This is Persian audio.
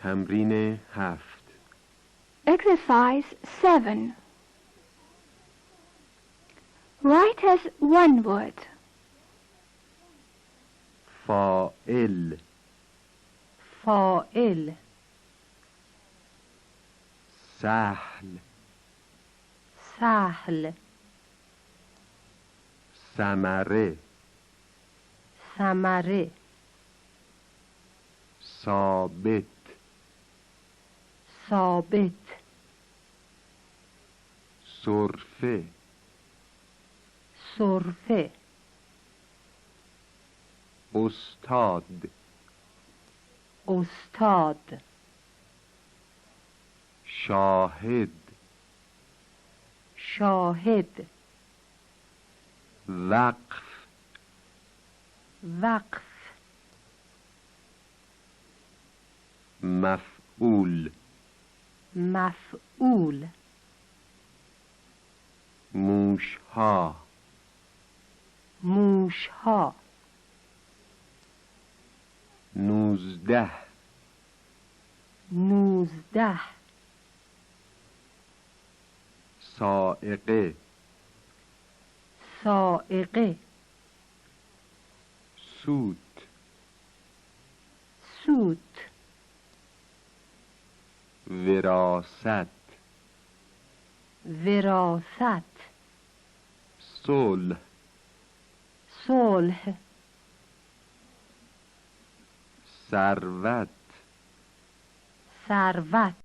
تمرین 7. Exercise 7. Write as one word. فاعل فاعل سهل سهل ثمره ثمره ثابت ثابت سرفه سرفه استاد استاد شاهد شاهد وقف وقف مفعول مفعول موشها موشها 19 19 صاعقه صاعقه سوت سوت وراثت وراثت صلح صلح ثروت ثروت